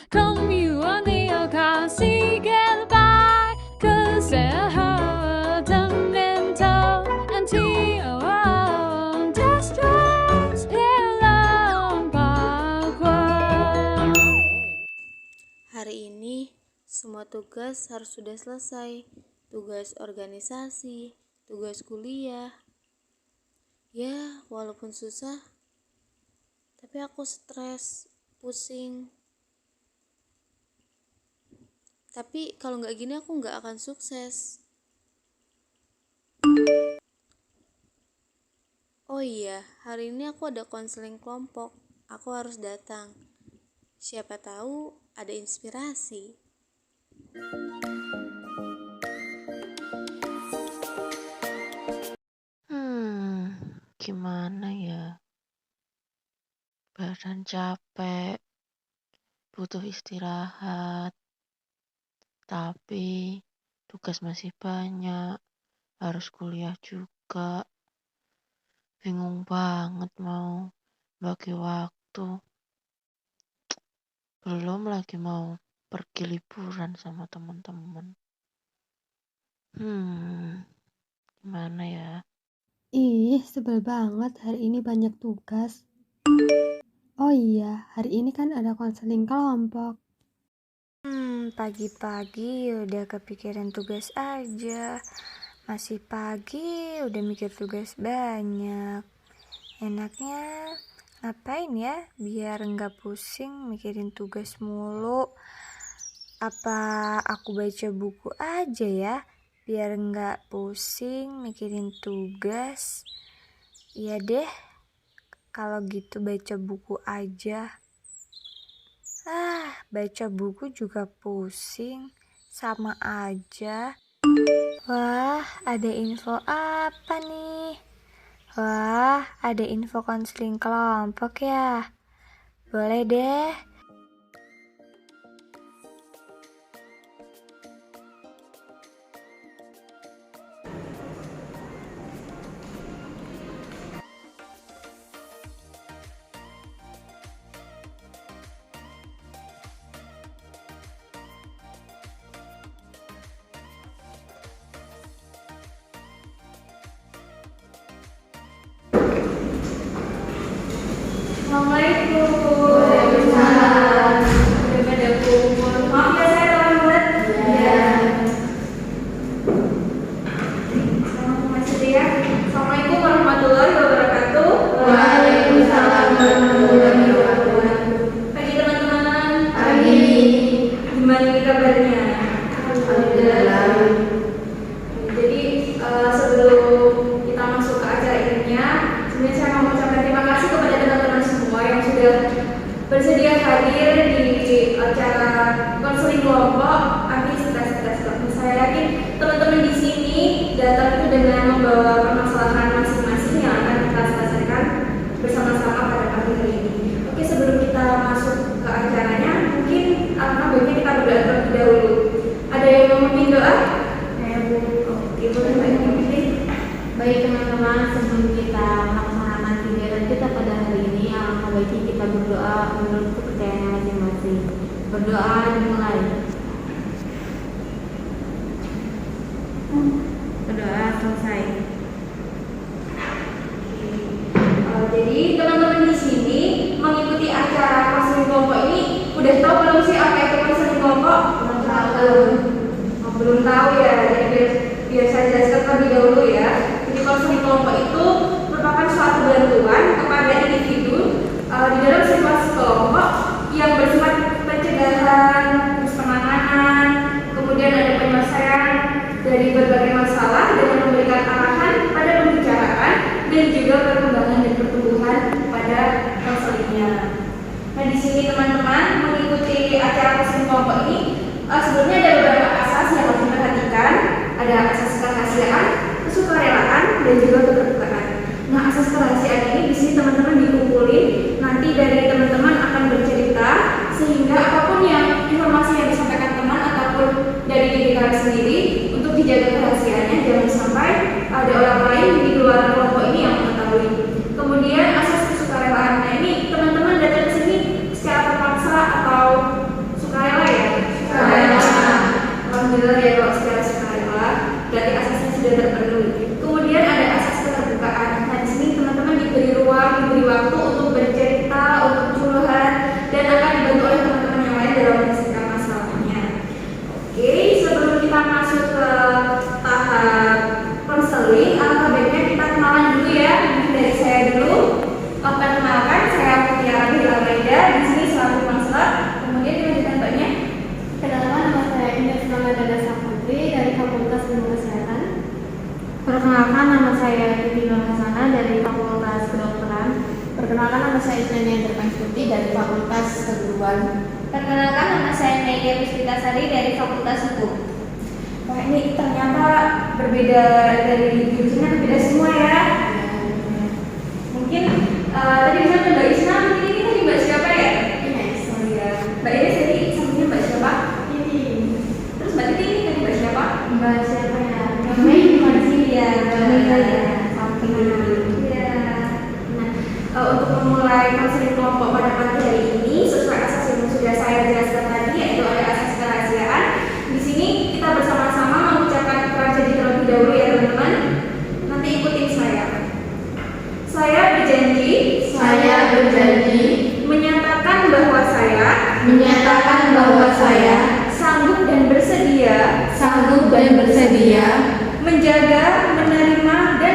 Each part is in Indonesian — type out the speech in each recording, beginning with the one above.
Come you only can see goodbye, 'cause they're hard and mental and just hilang backward. Hari ini semua tugas harus sudah selesai. Tugas organisasi, tugas kuliah. Ya, walaupun susah, tapi aku stres, pusing. Tapi kalau nggak gini aku nggak akan sukses. Oh iya, hari ini aku ada konseling kelompok. Aku harus datang. Siapa tahu ada inspirasi. Gimana ya? Badan capek, butuh istirahat. Tapi tugas masih banyak, harus kuliah juga. Bingung banget mau bagi waktu. Belum lagi mau pergi liburan sama teman-teman. Gimana ya? Ih, sebel banget hari ini banyak tugas. Oh iya, hari ini kan ada konseling kelompok. Pagi-pagi udah kepikiran tugas aja. Masih pagi udah mikir tugas banyak. Enaknya ngapain ya biar nggak pusing mikirin tugas mulu? Apa aku baca buku aja ya biar nggak pusing mikirin tugas? Iya deh, kalau gitu baca buku aja. Baca buku juga pusing, sama aja. Wah, ada info apa nih? Wah, ada info konseling kelompok ya? Boleh deh. Assalamualaikum. Waalaikumsalam. Udah pada kumpul. Maaf ya saya terlambat. Iya. Sama masih ya. Assalamualaikum warahmatullahi wabarakatuh. Waalaikumsalam warahmatullahi wabarakatuh. Pagi teman-teman. Pagi. Gimana nih kabarnya? Alhamdulillah. Jadi sebelum kita masuk ke acara intinya, sebenarnya saya mau mengucapkan terima kasih kepada teman-teman semua yang sudah bersedia hadir di acara konseling kelompok anti stres. Saya yakin teman-teman di sini datang itu dengan membawa permasalahan masing-masing yang akan kita selesaikan bersama-sama pada pagi hari ini. Oke, sebelum kita masuk ke acaranya, mungkin alangkah baiknya kita berdoa terlebih dahulu. Ada yang mau memimpin doa? Saya Bu. Oke, boleh Mbak yang memimpin. Baik teman-teman, sebelum kita melaksanakan kegiatan kita pada hari ini, alangkah baiknya kita berdoa menurut kepercayaan masing-masing. Berdoa dimulai. Berdoa selesai. Jadi teman-teman di sini mengikuti acara konseling kelompok ini udah tahu belum sih apa itu konseling kelompok? Belum tahu ya. Jadi biar saya jelaskan terlebih dahulu ya. Jadi konseling kelompok itu merupakan suatu bantuan kepada individu di dalam situasi kelompok yang bersifat pencegahan, terus penanganan, kemudian ada penyelesaian dari berbagai masalah dengan memberikan arahan pada pembicaraan dan juga perkembangan dan pertumbuhan pada konselingnya. Nah di sini teman-teman mengikuti acara konseling kelompok ini sebelumnya ada beberapa asas yang harus diperhatikan. Ada asas kerahasiaan, kesukarelaan, dan juga keterbukaan. Nah asas kerahasiaan ini di sini teman-teman dikumpulin. Nanti dari teman-teman akan bercerita sehingga apapun yang informasi yang disampaikan teman ataupun dari diri kalian sendiri untuk dijaga kerahasiaannya, jangan sampai ada orang lain di luar kelompok ini yang mengetahui. Kemudian asas kesukarelaan. Nah ini teman-teman datang ke sini secara terpaksa atau Nelia Dermastuti dari Fakultas Keguruan. Perkenalkan, nama saya Nelia Puspitasari dari Fakultas Hukum. Wah, ini ternyata berbeda dari jurusannya, berbeda semua ya. Mungkin tadi bisa Mbak Isna, mungkin ini tadi Mbak siapa ya? Ines. Oh iya, Mbak Ines tadi sampingnya Mbak siapa? Ini Terus Mbak Titi ini tadi Mbak siapa? Mbak siapa ya? Namanya masih ya, samping Iya. Nah, untuk memulai konseling kelompok pada pagi hari ini sesuai asas yang sudah saya jelaskan tadi, yaitu ada asas kerahasiaan. Di sini kita bersama-sama mengucapkan prasaja terlebih dahulu ya teman-teman. Nanti ikutin saya. Saya berjanji menyatakan bahwa saya sanggup dan bersedia menjaga, menerima dan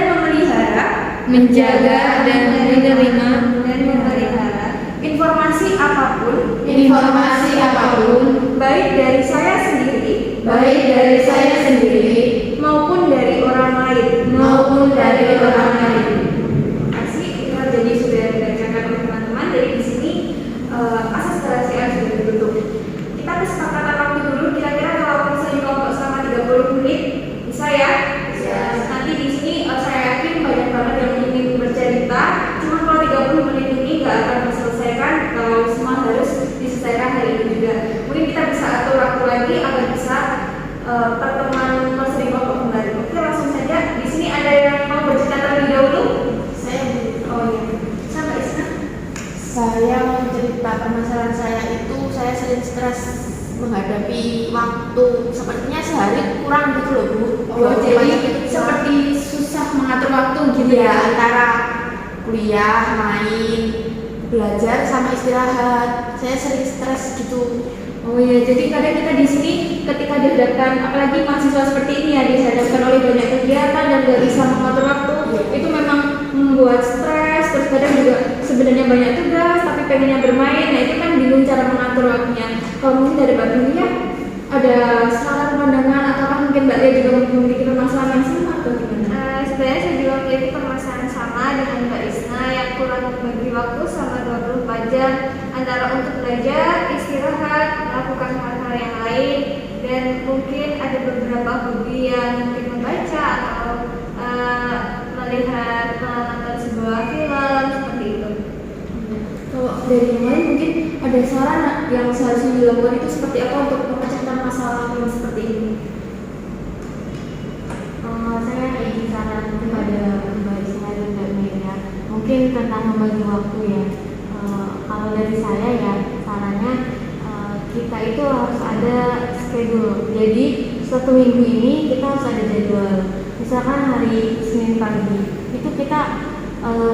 memelihara informasi apapun baik dari saya sendiri maupun dari orang lain. Asli, jadi sudah dibacakan oleh teman-teman. Dari di sini asas kerahasiaan sudah dibentuk. Kita kesepakatan waktu dulu, kira-kira kalau konseling kelompok selama 30 menit bisa ya? Nanti di sini saya yakin banyak banget yang ingin bercerita. Cuma kalau 30 menit ini nggak akan terselesaikan kalau semua harus diselesaikan hari ini juga. Mungkin kita bisa atur waktu lagi agar bisa pertemuan konseling kelompok kembali. Oke, langsung saja. Di sini ada yang mau bercerita terlebih dahulu? Oh iya. Sama Isna. Saya mau cerita permasalahan saya itu, saya sering stres menghadapi waktu, sepertinya sehari kurang gitu loh Bu. Jadi seperti susah mengatur waktu gitu ya, ya. antara kuliah, main, belajar sama istirahat. Saya sering stres gitu. Oh iya, jadi kadang kita di sini ketika dihadapkan, apalagi mahasiswa seperti ini ya, dihadapkan oleh banyak kegiatan dan gak bisa mengatur waktu, itu memang membuat stres. Terus kadang juga sebenarnya banyak tugas, tapi pengennya bermain. Nah itu kan bingung cara mengatur waktunya. Kalau mungkin dari Mbak Dunia ada saran pandangan, atau mungkin Mbak Lia juga memiliki permasalahan yang sama atau gimana? Sebenarnya saya juga memiliki permasalahan sama dengan Mbak Isna yang kurang membagi waktu selama 24 jam antara untuk belajar, istirahat, melakukan hal-hal yang lain, dan mungkin ada beberapa hobi yang mungkin membaca atau melihat menonton sebuah film seperti itu. Kalau dari yang lain mungkin ada saran yang seharusnya dilakukan itu seperti apa untuk memecahkan masalah yang seperti ini? Saya ingin saran kepada Mbak Isna dan Mbak Melia, mungkin tentang membagi waktu ya. Kalau dari saya ya, sarannya kita itu harus ada schedule. Jadi satu minggu ini kita harus ada jadwal. Misalkan hari Senin pagi itu kita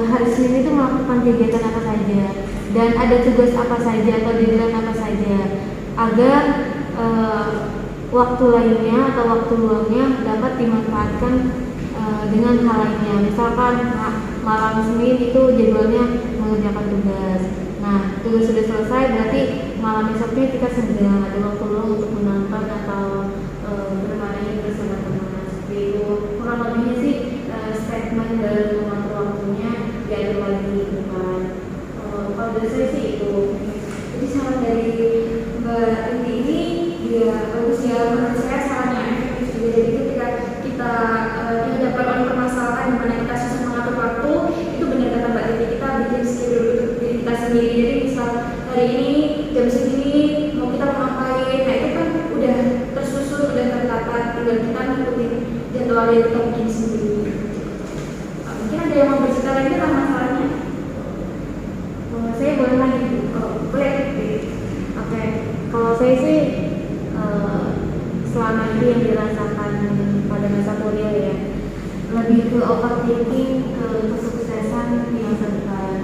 hari Senin itu melakukan kegiatan apa saja dan ada tugas apa saja atau deadline apa saja, agar waktu lainnya atau waktu luangnya dapat dimanfaatkan dengan hal lainnya. Misalkan malam Senin itu jadwalnya mengerjakan tugas. Nah, tugas sudah selesai, berarti malam esoknya kita sedang ada waktu luang untuk menonton atau bermain bersama teman-teman. Seperti itu. Kurang lebihnya sih statement dalam mengatur waktunya diatur lagi depan. Kalau dari saya sih itu. Jadi saran dari Mbak Inti ini ya bagus ya, menurut saya sarannya efektif juga. Jadi ketika kita dihadapkan oleh permasalahan di mana kita susah mengatur waktu, itu benar kata Mbak Inti, kita bikin schedule untuk diri kita sendiri. Jadi misal hari ini jam segini mau kita mau ngapain, nah itu kan udah tersusun, udah tertata, tinggal kita ngikutin jadwal yang kita bikin sendiri. Mungkin ada yang mau bercerita lagi tentang masalahnya? Saya boleh lagi, boleh. Oke, kalau saya sih selama ini yang dirasakan pada masa kuliah ya, lebih ke overthinking, ke kesuksesan di masa depan.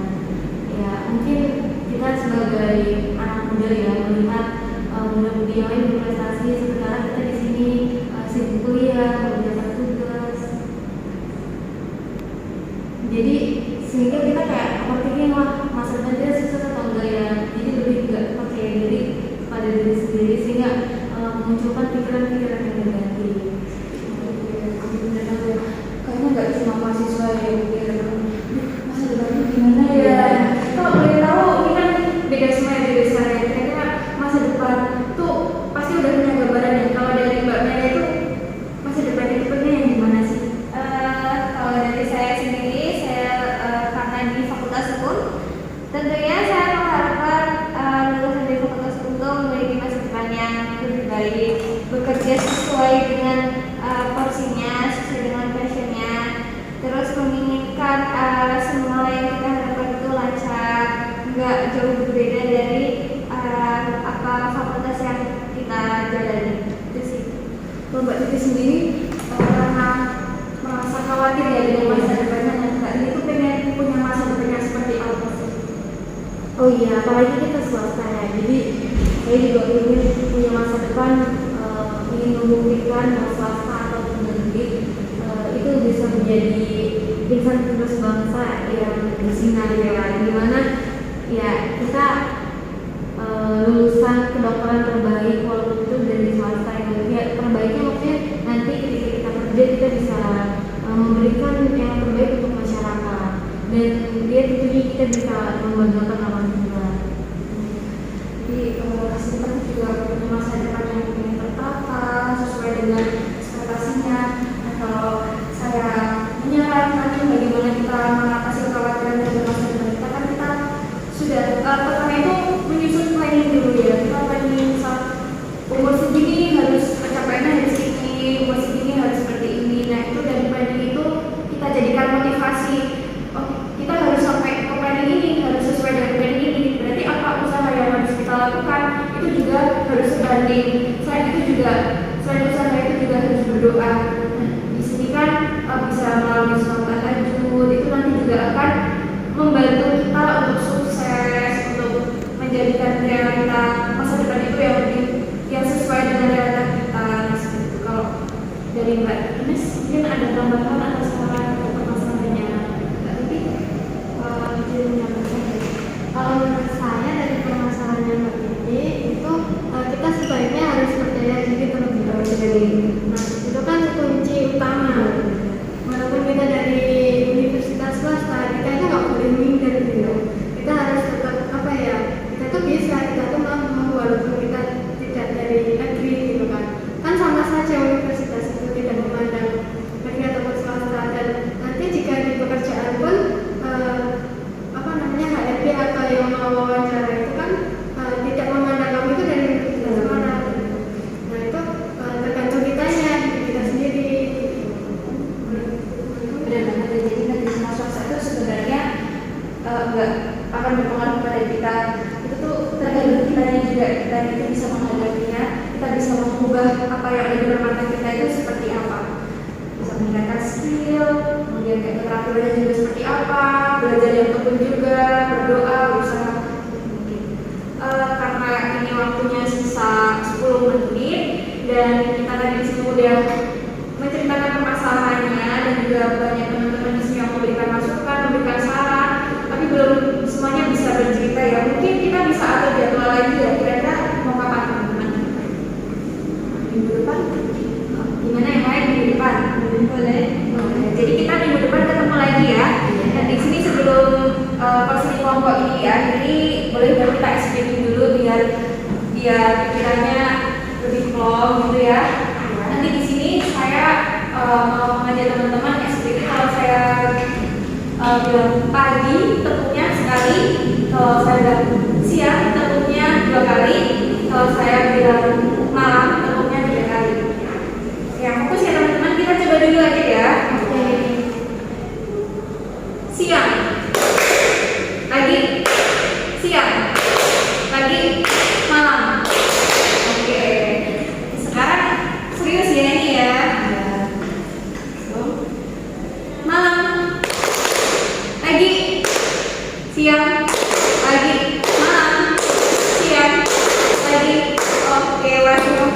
Ya mungkin kita sebagai anak muda ya melihat muda-mudi yang lain berprestasi, sementara kita di sini sibuk kuliah, mengerjakan tugas. Jadi sehingga kita kayak overthinking, wah masa depan kita sukses atau enggak ya. Jadi lebih enggak percaya diri pada diri sendiri, sehingga memunculkan pikiran-pikiran yang negatif. Kayaknya nggak cuma mahasiswa yang mikir masa depannya gimana ya. Kalau boleh tahu baik, bekerja sesuai dengan porsinya, sesuai dengan passionnya, terus menginginkan semua yang kita harapkan itu lancar, nggak jauh berbeda dari fakultas yang kita jalani. Itu sih. Kalau Mbak Titi sendiri karena merasa khawatir ya dengan masa depannya, Mbak Titi itu pengen punya masa depannya seperti apa sih? Oh iya, apalagi kita swasta ya. Jadi saya juga ingin punya masa depan, ingin membuktikan bahwa swasta ataupun negeri itu bisa menjadi insan penerus bangsa yang bersinar ya. Dimana ya kita lulusan kedokteran terbaik walaupun itu dari swasta ya, terbaiknya maksudnya nanti ketika kita kerja kita bisa memberikan yang terbaik untuk masyarakat, dan dia tentunya kita bisa membanggakan nama kita. Jadi masa depan juga punya masa depan yang ingin tertata sesuai dengan ekspektasinya. Nah, kalau saya menyarankan bagaimana kita mengatasi kekhawatiran dari masa depan kita, kan kita sudah pertama itu menyusun planning dulu ya. Kita planning misal umur segini harus pencapaiannya harus ini, umur segini harus seperti ini. Nah itu dari planning itu kita jadikan motivasi. Oh, kita harus sampai ke planning ini, harus sesuai dengan planning ini. Berarti apa usaha yang harus kita lakukan itu juga harus sebanding. Selain usaha itu juga harus berdoa. Nah, di sini kan bisa melalui sholat tahajud, itu nanti juga akan membantu kita untuk sukses, untuk menjadikan realita masa depan itu yang sesuai dengan realita kita. Seperti itu. Kalau dari Mbak Ines mungkin ada tambahan atau saran untuk permasalahannya Mbak Titi? Kalau menurut saya dari permasalahannya Mbak Titi itu kita sebaiknya harus percaya diri terlebih dahulu. Nah itu kan kunci utama. Walaupun kita dari universitas swasta, kita itu nggak boleh minder gitu. Kita harus tetap kita tuh bisa, kita tuh mampu walaupun kita tidak dari negeri gitu kan. Kan sama saja universitas itu tidak memandang negeri ataupun swasta, dan nanti jika di pekerjaan pun HRD atau yang mau wawancara itu kan tidak memandang kamu itu dari universitas mana. Nah itu tergantung kitanya, kita sendiri. Benar banget. Jadi negeri sama swasta itu sebenarnya nggak akan berpengaruh pada kita. Itu tuh tergantung kitanya juga. Kita itu bisa menghadapinya, kita bisa mengubah apa yang ada di depan mata kita itu seperti apa. Bisa meningkatkan skill, kemudian kayak keterampilannya juga seperti apa, belajar yang tekun juga, berdoa, berusaha mungkin. Karena ini waktunya sisa 10 menit dan kita tadi di sini udah menceritakan permasalahannya, dan juga banyak teman-teman di sini yang memberikan masukan, memberikan saran, tapi belum semuanya bisa bercerita ya. Mungkin kita bisa atur jadwal lagi ya, kira-kira mau kapan teman-teman? Minggu depan? Gimana yang lain minggu depan? Boleh. Jadi kita minggu depan ketemu lagi ya. Dan di sini sebelum counseling kelompok ini ya, jadi boleh kita SPP dulu biar pikirannya lebih plong gitu ya. Nanti di sini saya mau mengajak teman-teman SPP. Kalau saya bilang pagi tentunya sekali, kalau saya bilang siang tentunya 2 kali, kalau saya bilang malam tentunya 3 kali. Ya, fokus ya teman-teman, kita coba dulu aja ya. Siang, pagi, siang, pagi, malam. Oke, sekarang serius ya ini ya. Malam, pagi, siang, pagi, malam, siang, pagi. Oke, waduh.